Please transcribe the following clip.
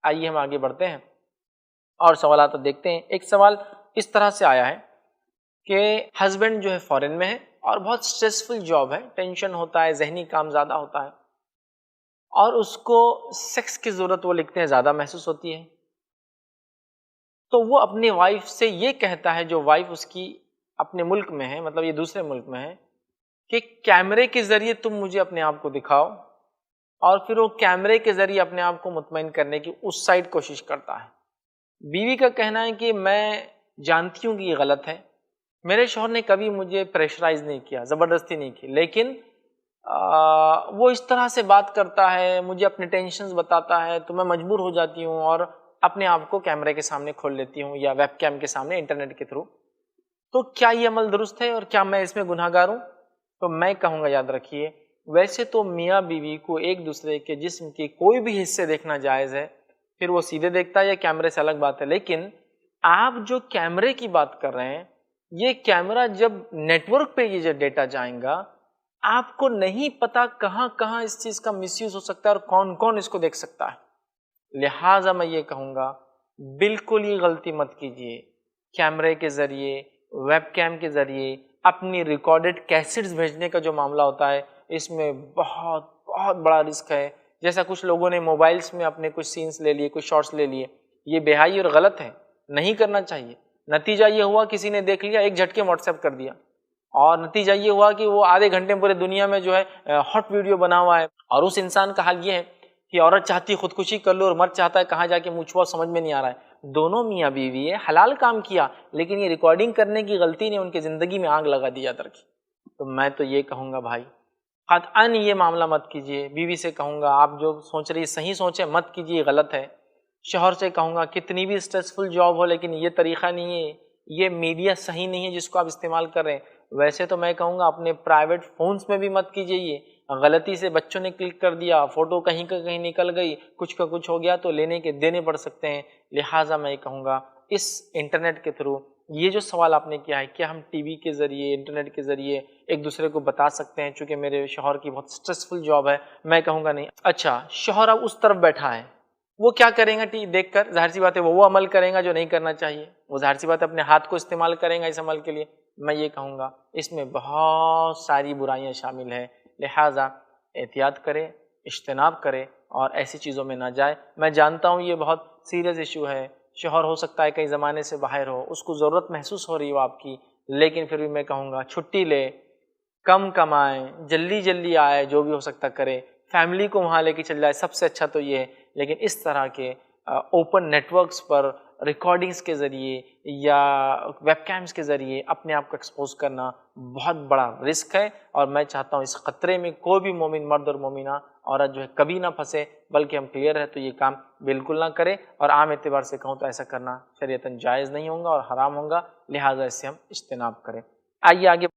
آئیے ہم آگے بڑھتے ہیں اور سوالات دیکھتے ہیں۔ ایک سوال اس طرح سے آیا ہے کہ ہسبینڈ جو ہے فورن میں ہے اور بہت سٹریسفل جاب ہے، ٹینشن ہوتا ہے، ذہنی کام زیادہ ہوتا ہے، اور اس کو سیکس کی ضرورت وہ لکھتے ہیں زیادہ محسوس ہوتی ہے، تو وہ اپنی وائف سے یہ کہتا ہے، جو وائف اس کی اپنے ملک میں ہے، مطلب یہ دوسرے ملک میں ہے، کہ کیمرے کے ذریعے تم مجھے اپنے آپ کو دکھاؤ، اور پھر وہ کیمرے کے ذریعے اپنے آپ کو مطمئن کرنے کی اس سائڈ کوشش کرتا ہے۔ بیوی کا کہنا ہے کہ میں جانتی ہوں کہ یہ غلط ہے، میرے شوہر نے کبھی مجھے پریشرائز نہیں کیا، زبردستی نہیں کی، لیکن وہ اس طرح سے بات کرتا ہے، مجھے اپنے ٹینشنز بتاتا ہے، تو میں مجبور ہو جاتی ہوں اور اپنے آپ کو کیمرے کے سامنے کھول لیتی ہوں یا ویب کیم کے سامنے انٹرنیٹ کے تھرو۔ تو کیا یہ عمل درست ہے اور کیا میں اس میں گناہ گار ہوں؟ تو میں کہوں گا، یاد رکھیے، ویسے تو میاں بیوی کو ایک دوسرے کے جسم کے کوئی بھی حصے دیکھنا جائز ہے، پھر وہ سیدھے دیکھتا ہے یا کیمرے سے الگ بات ہے، لیکن آپ جو کیمرے کی بات کر رہے ہیں، یہ کیمرہ جب نیٹ ورک پہ یہ جو ڈیٹا جائیں گا، آپ کو نہیں پتا کہاں کہاں اس چیز کا مس یوز ہو سکتا ہے اور کون کون اس کو دیکھ سکتا ہے۔ لہٰذا میں یہ کہوں گا، بالکل یہ غلطی مت کیجیے، کیمرے کے ذریعے، ویب کیم کے ذریعے اپنی ریکارڈڈ کیسٹس بھیجنے کا جو معاملہ ہوتا ہے، اس میں بہت بہت بڑا رسک ہے۔ جیسا کچھ لوگوں نے موبائلز میں اپنے کچھ سینس لے لیے، کچھ شارٹس لے لیے، یہ بے حیائی اور غلط ہے، نہیں کرنا چاہیے۔ نتیجہ یہ ہوا، کسی نے دیکھ لیا، ایک جھٹکے واٹس ایپ کر دیا، اور نتیجہ یہ ہوا کہ وہ آدھے گھنٹے پورے دنیا میں جو ہے ہاٹ ویڈیو بنا ہوا ہے، اور اس انسان کا حال یہ ہے کہ عورت چاہتی خودکشی کر لو اور مرد چاہتا ہے کہاں جا کے منہ چھپاؤ، سمجھ میں نہیں آ رہا ہے۔ دونوں میاں بیوی ہے، حلال کام کیا، لیکن یہ ریکارڈنگ کرنے کی غلطی نے ان کی زندگی میں آگ لگا دی یاد رکھی۔ تو میں تو یہ کہوں گا بھائی، قطعاً یہ معاملہ مت کیجیے۔ بیوی سے کہوں گا، آپ جو سوچ رہی صحیح سوچیں، مت کیجیے، غلط ہے۔ شوہر سے کہوں گا، کتنی بھی اسٹریسفل جاب ہو، لیکن یہ طریقہ نہیں ہے، یہ میڈیا صحیح نہیں ہے جس کو آپ استعمال کر رہے ہیں۔ ویسے تو میں کہوں گا اپنے پرائیویٹ فونز میں بھی مت کیجیے، یہ غلطی سے بچوں نے کلک کر دیا، فوٹو کہیں کا کہیں نکل گئی، کچھ کا کچھ ہو گیا تو لینے کے دینے پڑ سکتے ہیں۔ لہٰذا میں کہوں گا، اس انٹرنیٹ کے تھرو یہ جو سوال آپ نے کیا ہے، کیا ہم ٹی وی کے ذریعے، انٹرنیٹ کے ذریعے ایک دوسرے کو بتا سکتے ہیں؟ چونکہ میرے شوہر کی بہت اسٹریسفل جاب ہے، میں کہوں گا نہیں۔ اچھا، شوہر اب اس طرف بیٹھا ہے، وہ کیا کریں گا ٹی دیکھ کر؟ ظاہر سی بات ہے وہ عمل کریں گا جو نہیں کرنا چاہیے، وہ ظاہر سی بات ہے اپنے ہاتھ کو استعمال کریں گا اس عمل کے لیے۔ میں یہ کہوں گا، اس میں بہت ساری برائیاں شامل ہیں، لہٰذا احتیاط کرے، اجتناب کرے اور ایسی چیزوں میں نہ جائے۔ میں جانتا ہوں یہ بہت سیریس ایشو ہے، شوہر ہو سکتا ہے کئی زمانے سے باہر ہو، اس کو ضرورت محسوس ہو رہی ہو آپ کی، لیکن پھر بھی میں کہوں گا چھٹی لے، کم کمائیں، جلدی جلدی آئے، جو بھی ہو سکتا کرے، فیملی کو وہاں لے کے چل جائے، سب سے اچھا تو یہ ہے۔ لیکن اس طرح کے اوپن نیٹ ورکس پر ریکارڈنگز کے ذریعے یا ویب کیمز کے ذریعے اپنے آپ کو ایکسپوز کرنا بہت بڑا رسک ہے، اور میں چاہتا ہوں اس خطرے میں کوئی بھی مومن مرد اور مومنہ عورت جو ہے کبھی نہ پھنسے، بلکہ ہم کلیئر ہے تو یہ کام بالکل نہ کرے، اور عام اعتبار سے کہوں تو ایسا کرنا شریعتاً جائز نہیں ہوگا اور حرام ہوگا، لہٰذا اس سے ہم اجتناب کریں۔ آئیے آگے